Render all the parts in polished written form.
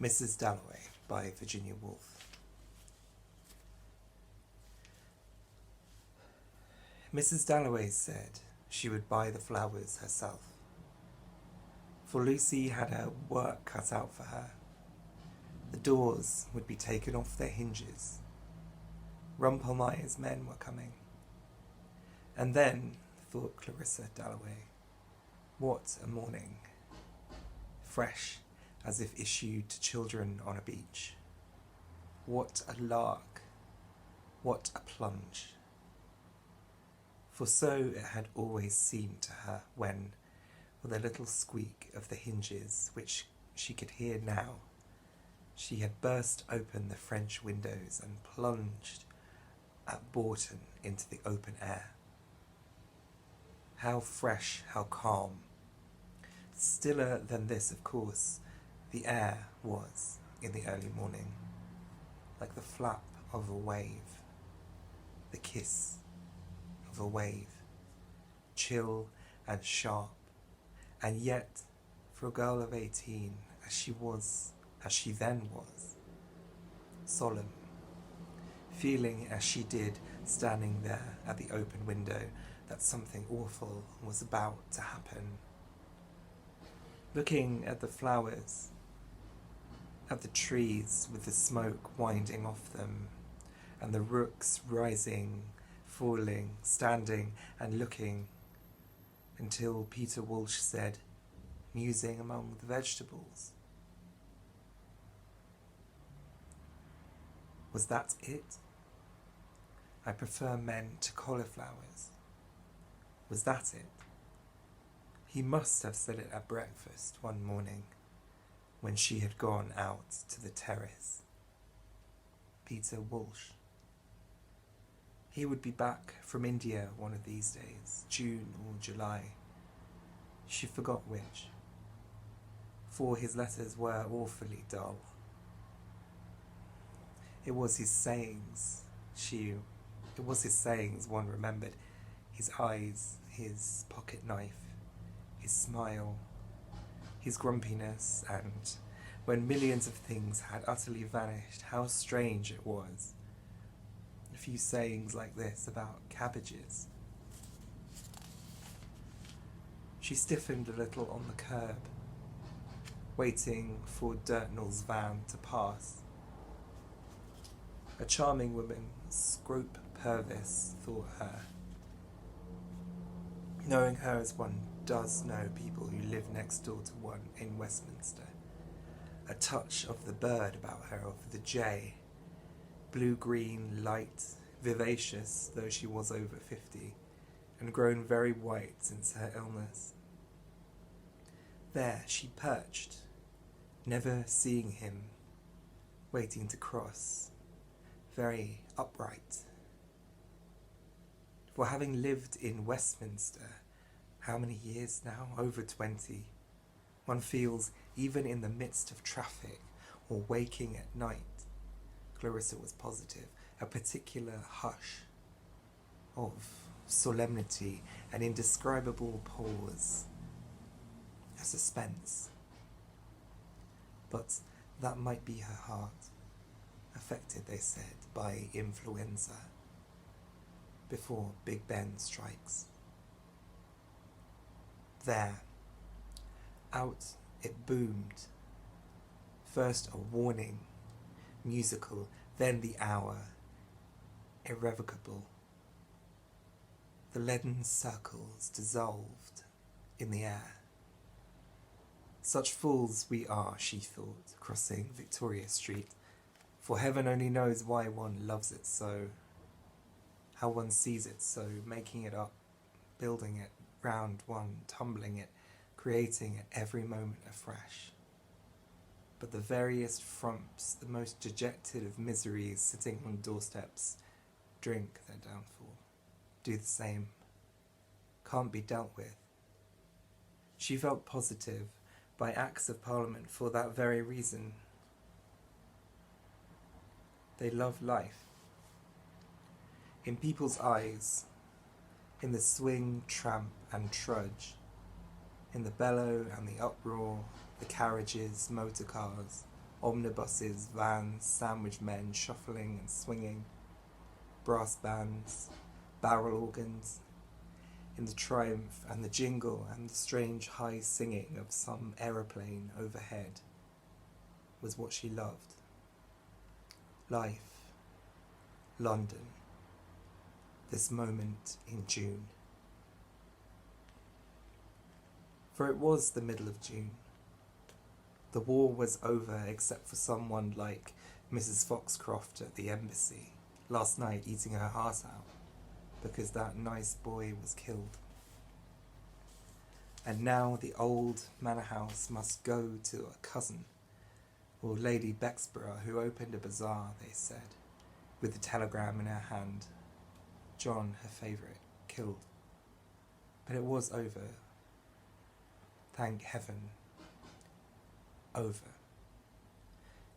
Mrs Dalloway by Virginia Woolf. Mrs Dalloway said she would buy the flowers herself, for Lucy had her work cut out for her. The doors would be taken off their hinges. Rumpelmeyer's men were coming. And then, thought Clarissa Dalloway, what a morning, fresh as if issued to children on a beach. What a lark, what a plunge. For so it had always seemed to her when, with a little squeak of the hinges which she could hear now, she had burst open the French windows and plunged at Bourton into the open air. How fresh, how calm. Stiller than this, of course, the air was in the early morning, like the flap of a wave, the kiss of a wave, chill and sharp, and yet, for a girl of 18, as she then was, solemn, feeling as she did standing there at the open window that something awful was about to happen. Looking at the flowers, at the trees with the smoke winding off them, and the rooks rising, falling, standing and looking, until Peter Walsh said, musing among the vegetables, "Was that it? I prefer men to cauliflowers. Was that it?" He must have said it at breakfast one morning when she had gone out to the terrace. Peter Walsh. He would be back from India one of these days, June or July. She forgot which, for his letters were awfully dull. It was his sayings, one remembered. His eyes, his pocket knife, his smile, his grumpiness, and when millions of things had utterly vanished, how strange it was. A few sayings like this about cabbages. She stiffened a little on the curb, waiting for Dirtnell's van to pass. A charming woman, Scrope Purvis, thought her, knowing her as one does know people who live next door to one in Westminster. A touch of the bird about her, of the jay, blue-green, light, vivacious, though she was over 50, and grown very white since her illness. There she perched, never seeing him, waiting to cross, very upright. For having lived in Westminster, how many years now? Over 20. One feels, even in the midst of traffic or waking at night, Clarissa was positive, a particular hush of solemnity, an indescribable pause, a suspense. But that might be her heart, affected, they said, by influenza, before Big Ben strikes. There, out it boomed, first a warning, musical, then the hour, irrevocable. The leaden circles dissolved in the air. Such fools we are, she thought, crossing Victoria Street, for heaven only knows why one loves it so, how one sees it so, making it up, building it round one, tumbling it, creating it every moment afresh. But the veriest frumps, the most dejected of miseries sitting on doorsteps, drink their downfall, do the same, can't be dealt with. She felt positive, by Acts of Parliament, for that very reason. They love life. In people's eyes, in the swing, tramp and trudge, in the bellow and the uproar, the carriages, motor cars, omnibuses, vans, sandwich men shuffling and swinging, brass bands, barrel organs, in the triumph and the jingle and the strange high singing of some aeroplane overhead was what she loved. Life, London, this moment in June. For it was the middle of June. The war was over except for someone like Mrs Foxcroft at the embassy, last night eating her heart out because that nice boy was killed. And now the old manor house must go to a cousin, or Lady Bexborough, who opened a bazaar, they said, with the telegram in her hand. John, her favourite, killed. But it was over. Thank heaven. Over.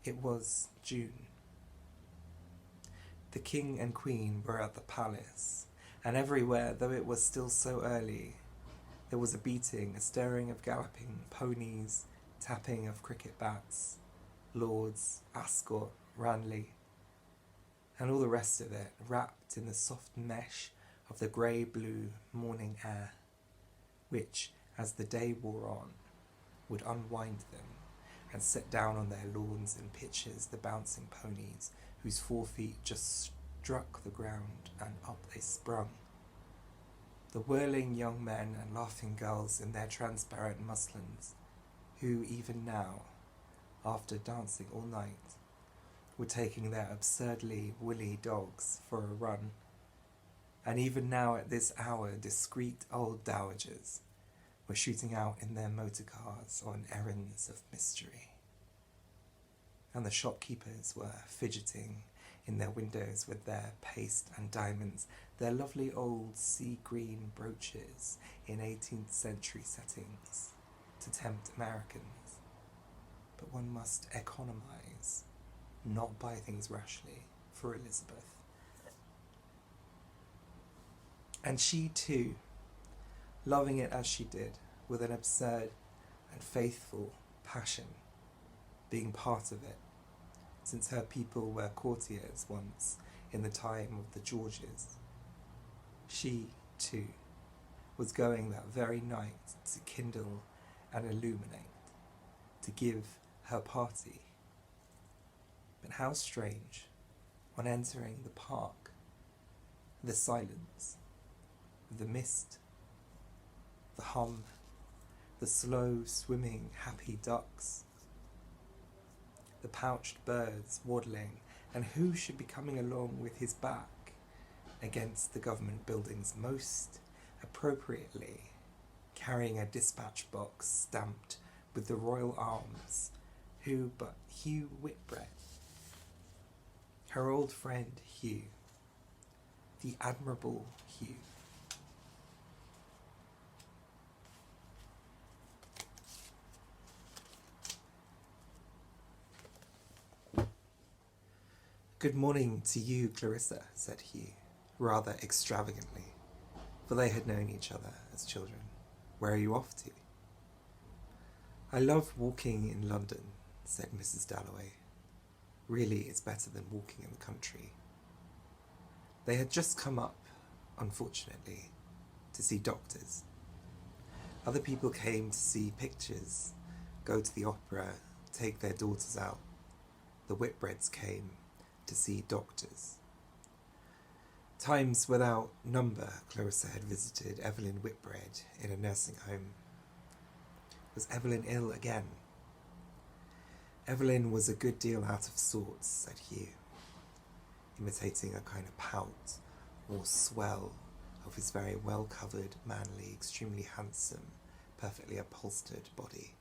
It was June. The king and queen were at the palace, and everywhere, though it was still so early, there was a beating, a stirring of galloping ponies, tapping of cricket bats, Lords, Ascot, Ranelagh, and all the rest of it, wrapped in the soft mesh of the grey-blue morning air, which, as the day wore on, would unwind them and set down on their lawns and pitches the bouncing ponies whose 4 feet just struck the ground and up they sprung. The whirling young men and laughing girls in their transparent muslins, who even now, after dancing all night, were taking their absurdly woolly dogs for a run, and even now at this hour discreet old dowagers were shooting out in their motor cars on errands of mystery. And the shopkeepers were fidgeting in their windows with their paste and diamonds, their lovely old sea-green brooches in 18th century settings to tempt Americans. But one must economise, not buy things rashly, for Elizabeth. And she too, loving it as she did, with an absurd and faithful passion, being part of it, since her people were courtiers once in the time of the Georges. She, too, was going that very night to kindle and illuminate, to give her party. But how strange, on entering the park, the silence, the mist, the hum, the slow swimming happy ducks, the pouched birds waddling, and who should be coming along with his back against the government buildings, most appropriately carrying a dispatch box stamped with the royal arms, who but Hugh Whitbread, her old friend Hugh, the admirable Hugh. "Good morning to you, Clarissa," said Hugh, rather extravagantly, for they had known each other as children. "Where are you off to?" "I love walking in London," said Mrs Dalloway. "Really, it's better than walking in the country." They had just come up, unfortunately, to see doctors. Other people came to see pictures, go to the opera, take their daughters out. The Whitbreads came to see doctors. Times without number, Clarissa had visited Evelyn Whitbread in a nursing home. Was Evelyn ill again? Evelyn was a good deal out of sorts, said Hugh, imitating a kind of pout or swell of his very well-covered, manly, extremely handsome, perfectly upholstered body.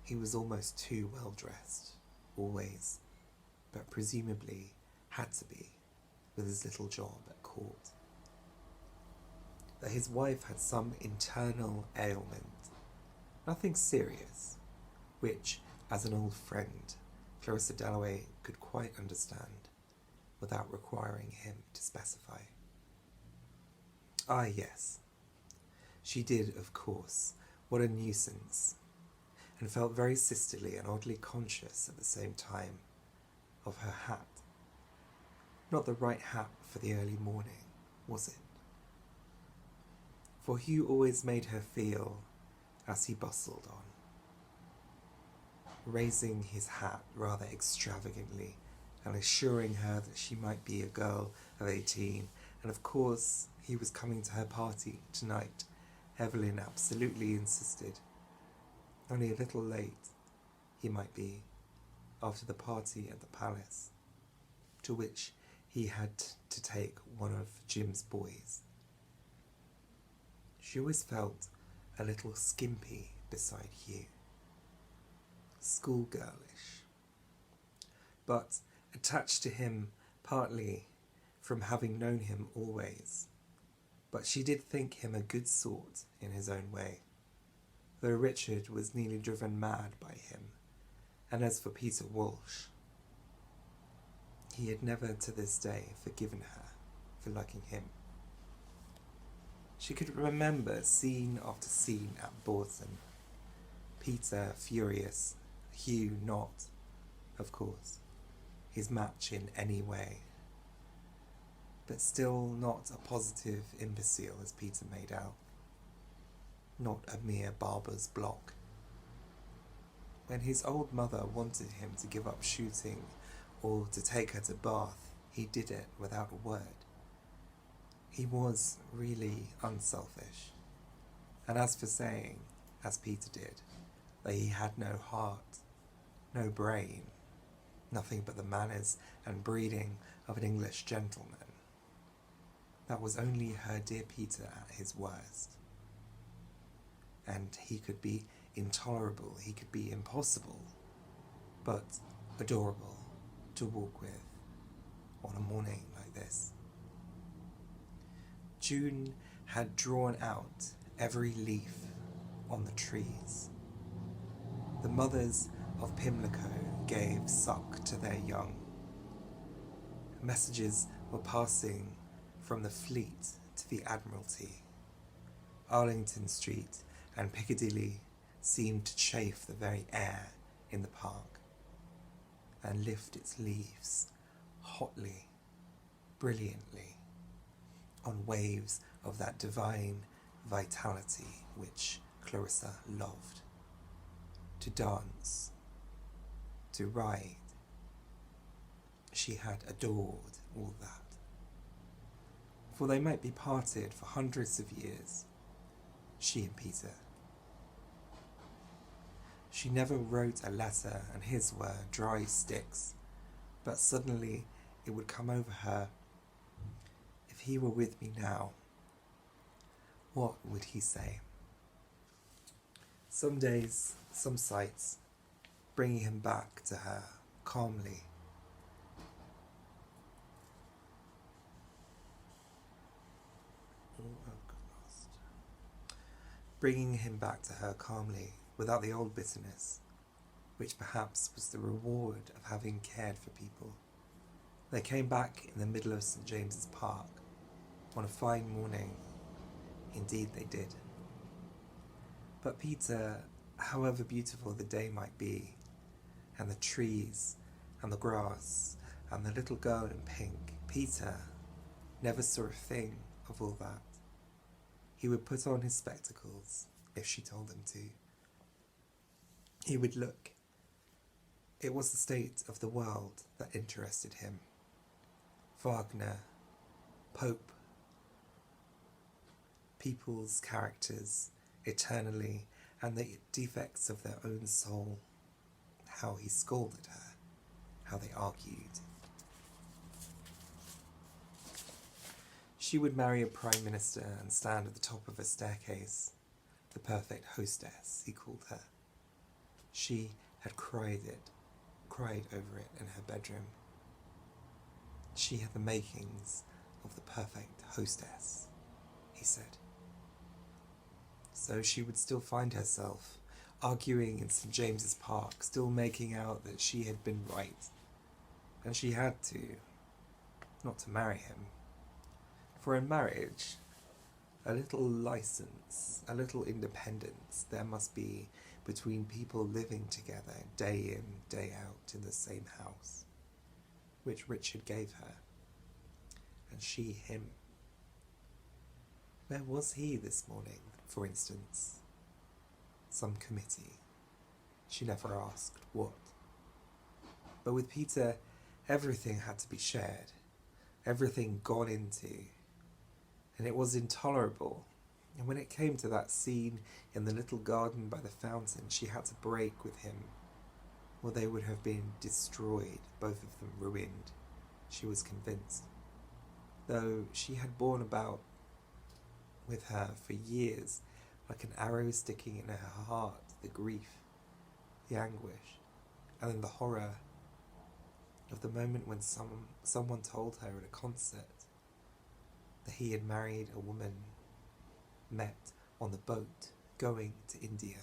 He was almost too well-dressed, always, but presumably had to be, with his little job at court. That his wife had some internal ailment, nothing serious, which, as an old friend, Clarissa Dalloway could quite understand, without requiring him to specify. Ah, yes, she did, of course. What a nuisance. and felt very sisterly and oddly conscious at the same time of her hat. Not the right hat for the early morning, was it? For Hugh always made her feel as he bustled on, raising his hat rather extravagantly and assuring her that she might be a girl of 18, and of course he was coming to her party tonight. Evelyn absolutely insisted. Only a little late he might be, after the party at the palace, to which he had to take one of Jim's boys. She always felt a little skimpy beside Hugh, schoolgirlish, but attached to him partly from having known him always. But she did think him a good sort in his own way, though Richard was nearly driven mad by him. And as for Peter Walsh, he had never to this day forgiven her for liking him. She could remember scene after scene at Boughton, Peter furious, Hugh not, of course, his match in any way, but still not a positive imbecile as Peter made out, not a mere barber's block. When his old mother wanted him to give up shooting or to take her to Bath, he did it without a word. He was really unselfish. And as for saying, as Peter did, that he had no heart, no brain, nothing but the manners and breeding of an English gentleman, that was only her dear Peter at his worst. And he could be intolerable, he could be impossible, but adorable to walk with on a morning like this. June had drawn out every leaf on the trees. The mothers of Pimlico gave suck to their young. Messages were passing from the Fleet to the Admiralty. Arlington Street and Piccadilly seemed to chafe the very air in the park and lift its leaves hotly, brilliantly, on waves of that divine vitality which Clarissa loved. To dance, to ride, she had adored all that. For they might be parted for hundreds of years, she and Peter. She never wrote a letter, and his were dry sticks, but suddenly it would come over her, if he were with me now, what would he say? Some days, some sights, bringing him back to her calmly. Bringing him back to her calmly, without the old bitterness, which perhaps was the reward of having cared for people. They came back in the middle of St. James's Park on a fine morning. Indeed they did. But Peter, however beautiful the day might be, and the trees, and the grass, and the little girl in pink, Peter never saw a thing of all that. He would put on his spectacles, if she told him to. He would look. It was the state of the world that interested him. Wagner, Pope, people's characters eternally, and the defects of their own soul. How he scolded her, how they argued. She would marry a prime minister and stand at the top of a staircase, the perfect hostess, he called her. She had cried over it in her bedroom. She had the makings of the perfect hostess, he said. So she would still find herself arguing in St. James's Park, still making out that she had been right. And she had to, not to marry him. For in marriage, a little license, a little independence there must be between people living together day in, day out in the same house, which Richard gave her, and she him. Where was he this morning, for instance? Some committee. She never asked what. But with Peter, everything had to be shared, everything gone into, and it was intolerable. And when it came to that scene in the little garden by the fountain, she had to break with him, or they would have been destroyed, both of them ruined, she was convinced. Though she had borne about with her for years, like an arrow sticking in her heart, the grief, the anguish, and then the horror of the moment when someone told her at a concert that he had married a woman met on the boat going to India.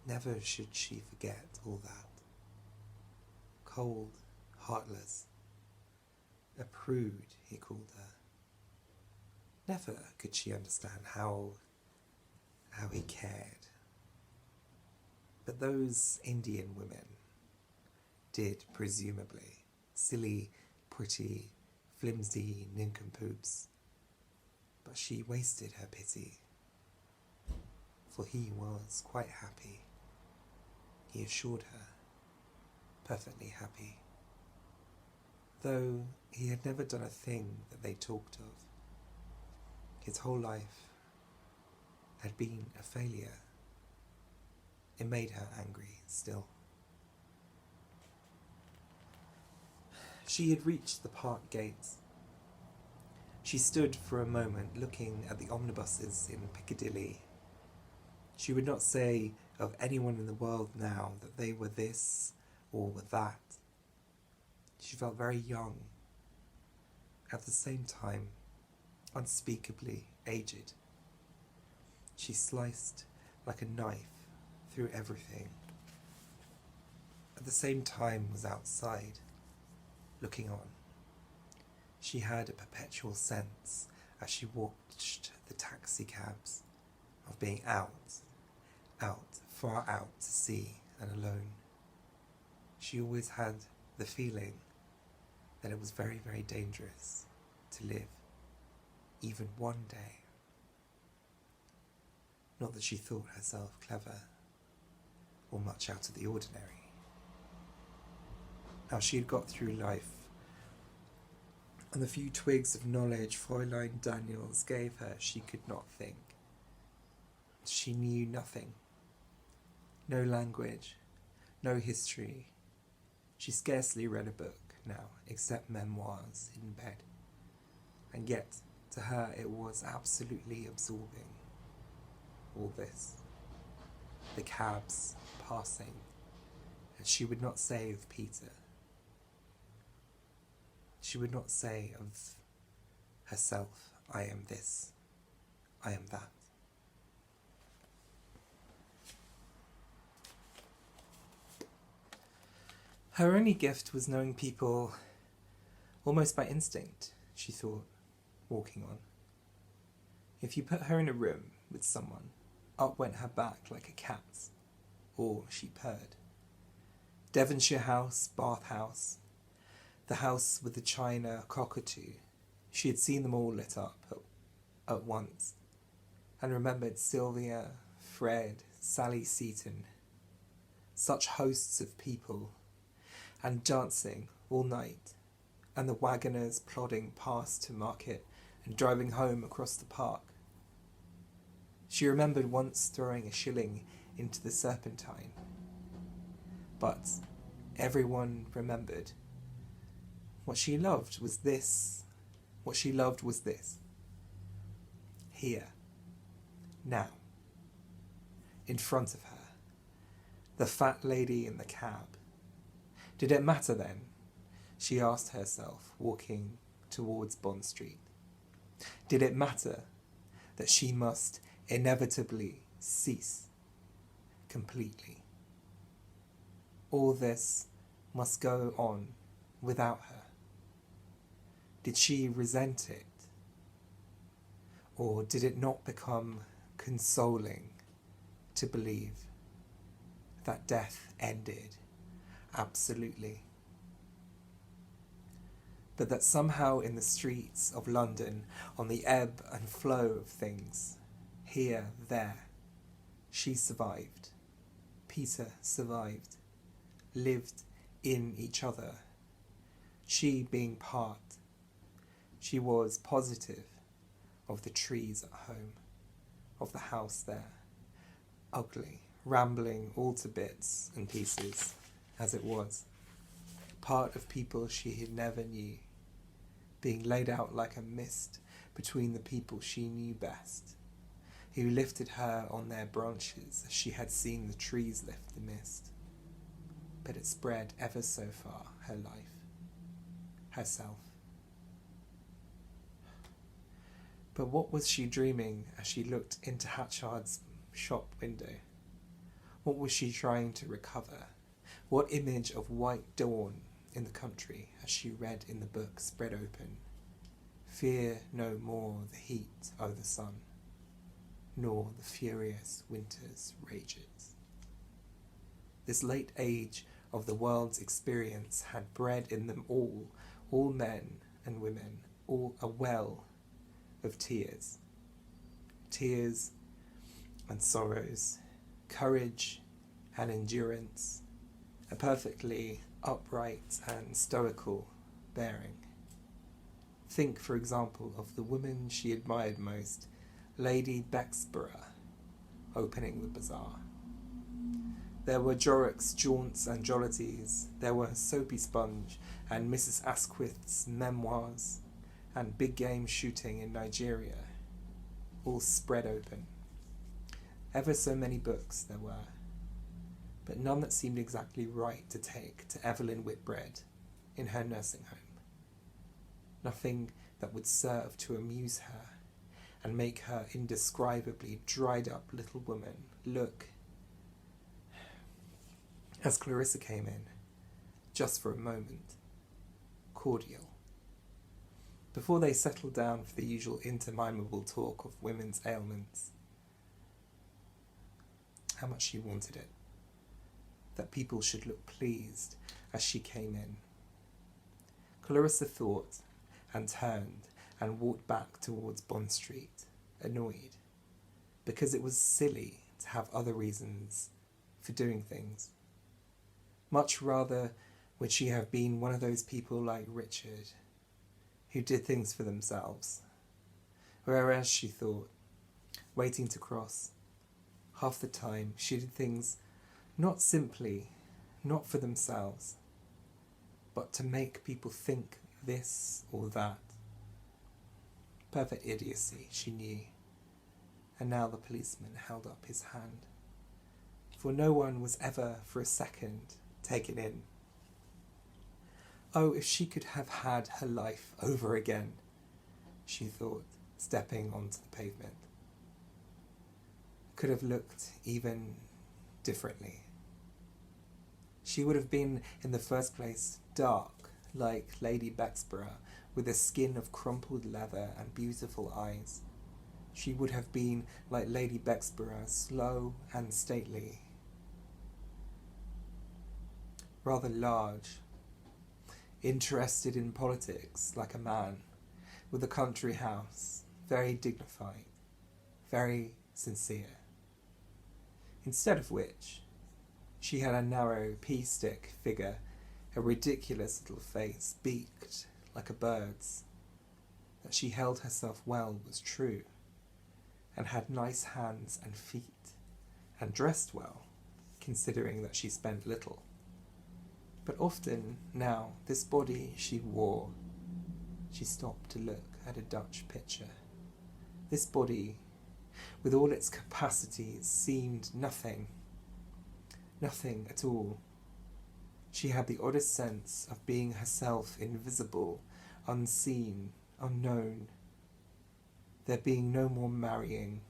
Never should she forget all that. Cold, heartless, a prude, he called her. Never could she understand how he cared. But those Indian women did, presumably. Silly, pretty, flimsy nincompoops. But she wasted her pity, for he was quite happy. He assured her, perfectly happy. Though he had never done a thing that they talked of. His whole life had been a failure. It made her angry still. She had reached the park gates. She stood for a moment looking at the omnibuses in Piccadilly. She would not say of anyone in the world now that they were this or were that. She felt very young, at the same time unspeakably aged. She sliced like a knife through everything. At the same time was outside, looking on. She had a perpetual sense, as she watched the taxi cabs, of being out, far out to sea and alone. She always had the feeling that it was very, very dangerous to live, even one day. Not that she thought herself clever, or much out of the ordinary. How she had got through life, and the few twigs of knowledge Fräulein Daniels gave her, she could not think. She knew nothing. No language, no history. She scarcely read a book now, except memoirs in bed. And yet, to her, it was absolutely absorbing. All this. The cabs passing. And she would not say of Peter. She would not say of herself, I am this, I am that. Her only gift was knowing people almost by instinct, she thought, walking on. If you put her in a room with someone, up went her back like a cat's, or she purred. Devonshire House, Bath House, the house with the china cockatoo, she had seen them all lit up at once, and remembered Sylvia, Fred, Sally Seaton, such hosts of people, and dancing all night, and the wagoners plodding past to market and driving home across the park. She remembered once throwing a shilling into the Serpentine. But everyone remembered what she loved was this. What she loved was this. Here. Now. In front of her. The fat lady in the cab. Did it matter then? She asked herself, walking towards Bond Street. Did it matter that she must inevitably cease completely? All this must go on without her. Did she resent it? Or did it not become consoling to believe that death ended absolutely, but that somehow in the streets of London, on the ebb and flow of things, here, there, she survived, Peter survived, lived in each other, she being part, she was positive of the trees at home, of the house there, ugly, rambling all to bits and pieces, as it was, part of people she had never knew, being laid out like a mist between the people she knew best, who lifted her on their branches as she had seen the trees lift the mist. But it spread ever so far, her life, herself. But what was she dreaming as she looked into Hatchard's shop window? What was she trying to recover? What image of white dawn in the country as she read in the book spread open? Fear no more the heat o' the sun, nor the furious winter's rages. This late age of the world's experience had bred in them all men and women, all a well of tears. Tears and sorrows, courage and endurance, a perfectly upright and stoical bearing. Think, for example, of the woman she admired most, Lady Bexborough, opening the bazaar. There were Jorrocks, jaunts and jollities, there were Soapy Sponge and Mrs Asquith's memoirs, and big game shooting in Nigeria, all spread open. Ever so many books there were, but none that seemed exactly right to take to Evelyn Whitbread in her nursing home. Nothing that would serve to amuse her and make her indescribably dried-up little woman look, as Clarissa came in, just for a moment, cordial. Before they settled down for the usual interminable talk of women's ailments, how much she wanted it, that people should look pleased as she came in. Clarissa thought and turned and walked back towards Bond Street, annoyed, because it was silly to have other reasons for doing things. Much rather would she have been one of those people like Richard, who did things for themselves, whereas she thought, waiting to cross, half the time she did things not simply, not for themselves, but to make people think this or that. Perfect idiocy, she knew, and now the policeman held up his hand, for no one was ever for a second taken in. Oh, if she could have had her life over again, she thought, stepping onto the pavement. Could have looked even differently. She would have been, in the first place, dark, like Lady Bexborough, with a skin of crumpled leather and beautiful eyes. She would have been, like Lady Bexborough, slow and stately, rather large, interested in politics like a man, with a country house, very dignified, very sincere. Instead of which, she had a narrow pea-stick figure, a ridiculous little face, beaked like a bird's. That she held herself well was true, and had nice hands and feet, and dressed well, considering that she spent little. But often, now, this body she wore, she stopped to look at a Dutch picture. This body, with all its capacities, seemed nothing at all. She had the oddest sense of being herself invisible, unseen, unknown. There being no more marrying,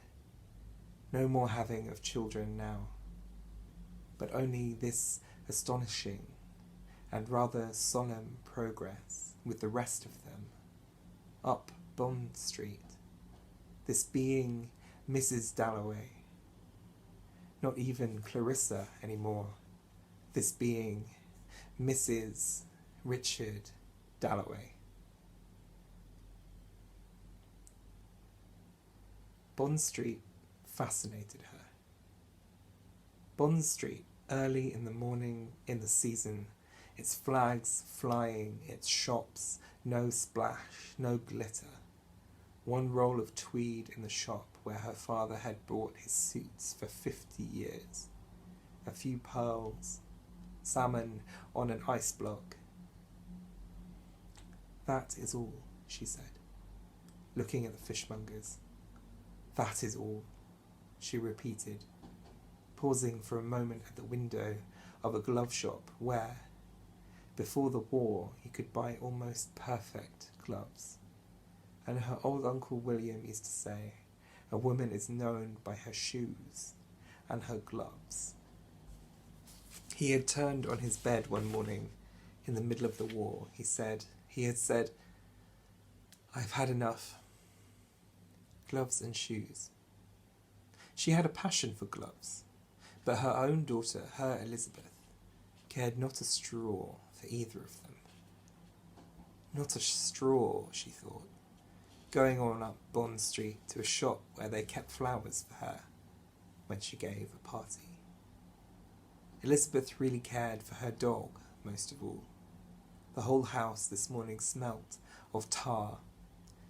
no more having of children now, but only this astonishing and rather solemn progress with the rest of them, up Bond Street, this being Mrs Dalloway, not even Clarissa anymore, this being Mrs. Richard Dalloway. Bond Street fascinated her. Bond Street, early in the morning in the season, its flags flying, its shops, no splash, no glitter. One roll of tweed in the shop where her father had bought his suits for 50 years. A few pearls, salmon on an ice block. That is all, she said, looking at the fishmongers. That is all, she repeated, pausing for a moment at the window of a glove shop where, before the war, you could buy almost perfect gloves. And her old Uncle William used to say, a woman is known by her shoes and her gloves. He had turned on his bed one morning in the middle of the war. He had said, I've had enough. Gloves and shoes. She had a passion for gloves, but her own daughter, her Elizabeth, cared not a straw for either of them. Not a straw, she thought, going on up Bond Street to a shop where they kept flowers for her when she gave a party. Elizabeth really cared for her dog most of all. The whole house this morning smelt of tar.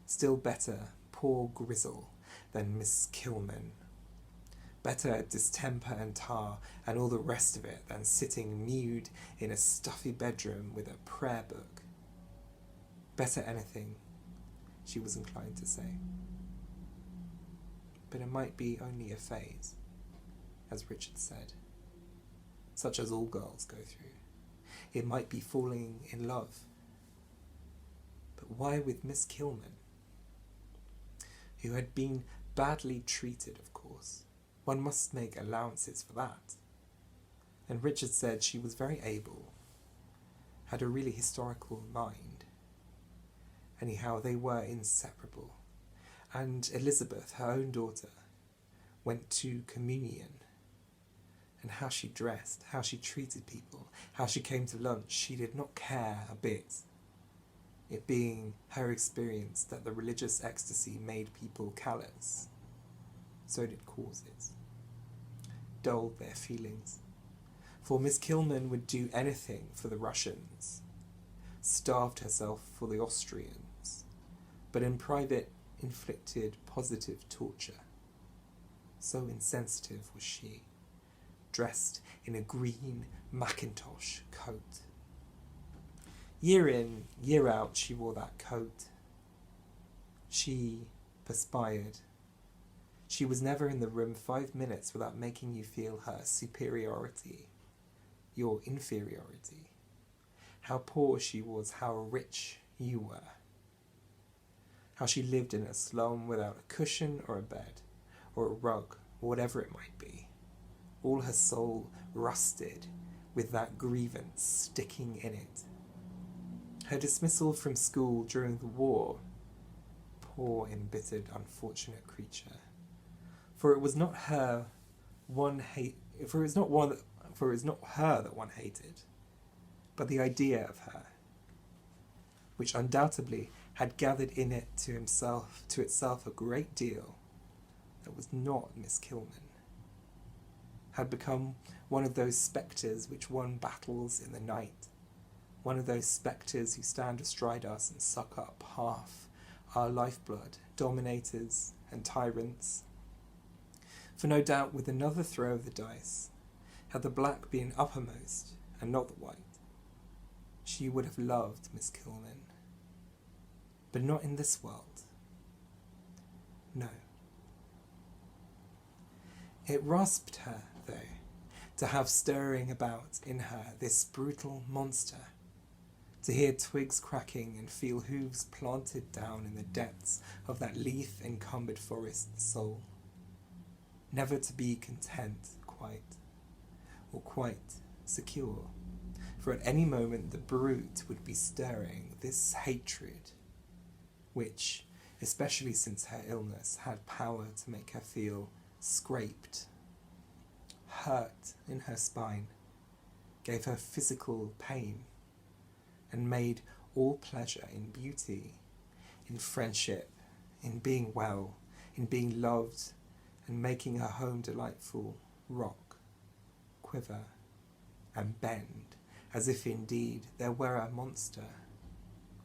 Still better, poor Grizzle, than Miss Kilman. Better distemper and tar and all the rest of it than sitting nude in a stuffy bedroom with a prayer book. Better anything, she was inclined to say. But it might be only a phase, as Richard said, such as all girls go through. It might be falling in love. But why with Miss Kilman? Who had been badly treated, of course. One must make allowances for that. And Richard said she was very able, had a really historical mind. Anyhow, they were inseparable. And Elizabeth, her own daughter, went to communion. And how she dressed, how she treated people, how she came to lunch, she did not care a bit. It being her experience that the religious ecstasy made people callous. So did causes. Dulled their feelings. For Miss Kilman would do anything for the Russians. Starved herself for the Austrians. But in private inflicted positive torture. So insensitive was she. Dressed in a green Mackintosh coat. Year in, year out, she wore that coat. She perspired. She was never in the room 5 minutes without making you feel her superiority, your inferiority. How poor she was, how rich you were. How she lived in a slum without a cushion or a bed, or a rug, or whatever it might be. All her soul rusted with that grievance sticking in it. Her dismissal from school during the war, poor embittered unfortunate creature. For it was not her for it was not her that one hated, but the idea of her, which undoubtedly had gathered in it to itself a great deal that was not Miss Kilman, had become one of those spectres which one battles in the night, one of those spectres who stand astride us and suck up half our lifeblood, dominators and tyrants. For no doubt with another throw of the dice, had the black been uppermost and not the white, she would have loved Miss Kilman. But not in this world. No. It rasped her, though, to have stirring about in her this brutal monster, to hear twigs cracking and feel hooves planted down in the depths of that leaf-encumbered forest soul. Never to be content quite, or quite secure, for at any moment the brute would be stirring this hatred, which, especially since her illness, had power to make her feel scraped, hurt in her spine, gave her physical pain, and made all pleasure in beauty, in friendship, in being well, in being loved, and making her home delightful, rock, quiver, and bend, as if indeed there were a monster,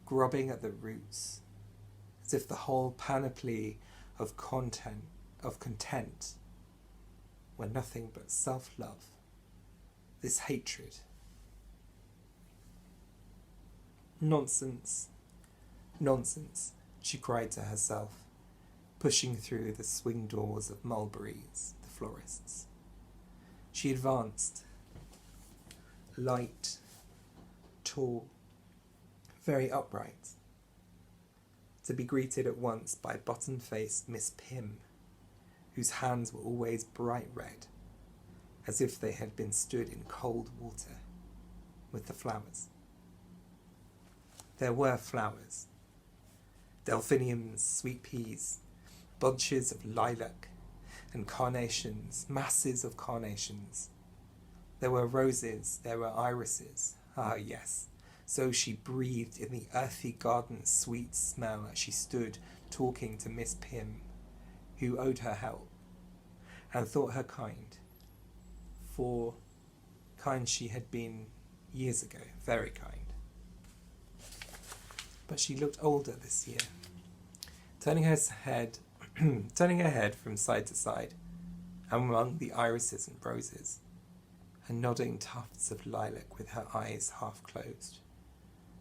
grubbing at the roots, as if the whole panoply of content were nothing but self-love, this hatred. Nonsense, nonsense, she cried to herself, pushing through the swing doors of Mulberry's, the florist's. She advanced, light, tall, very upright, to be greeted at once by bottom-faced Miss Pym, whose hands were always bright red, as if they had been stood in cold water, with the flowers. There were flowers, delphiniums, sweet peas, bunches of lilac, and carnations, masses of carnations. There were roses, there were irises. Ah, yes, so she breathed in the earthy garden's sweet smell as she stood talking to Miss Pym, who owed her help, and thought her kind, for kind she had been years ago, very kind. But she looked older this year, turning her head from side to side, among the irises and roses, and nodding tufts of lilac with her eyes half closed,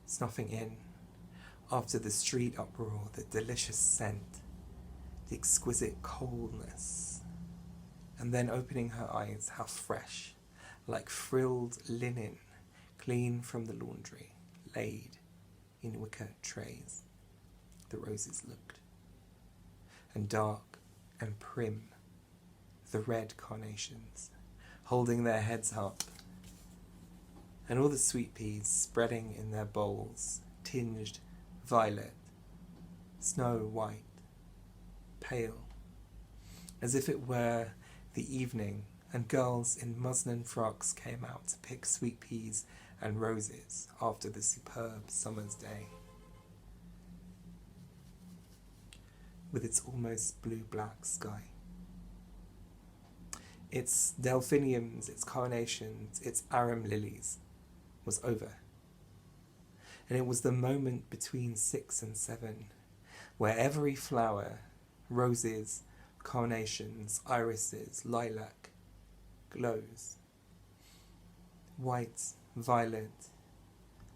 snuffing in, after the street uproar, the delicious scent, the exquisite coldness, and then opening her eyes, how fresh, like frilled linen, clean from the laundry, laid in wicker trays, the roses looked, and dark and prim, the red carnations, holding their heads up, and all the sweet peas spreading in their bowls, tinged violet, snow white, pale, as if it were the evening, and girls in muslin frocks came out to pick sweet peas and roses after the superb summer's day, with its almost blue-black sky. Its delphiniums, its carnations, its arum lilies was over. And it was the moment between 6 and 7 where every flower, roses, carnations, irises, lilac, glows. White, violet,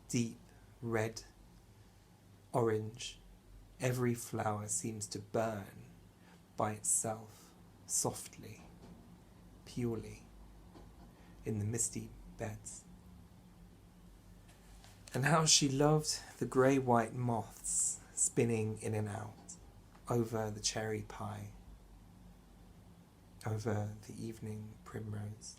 deep red, orange, every flower seems to burn by itself, softly, purely, in the misty beds. And how she loved the grey-white moths spinning in and out over the cherry pie, over the evening primrose.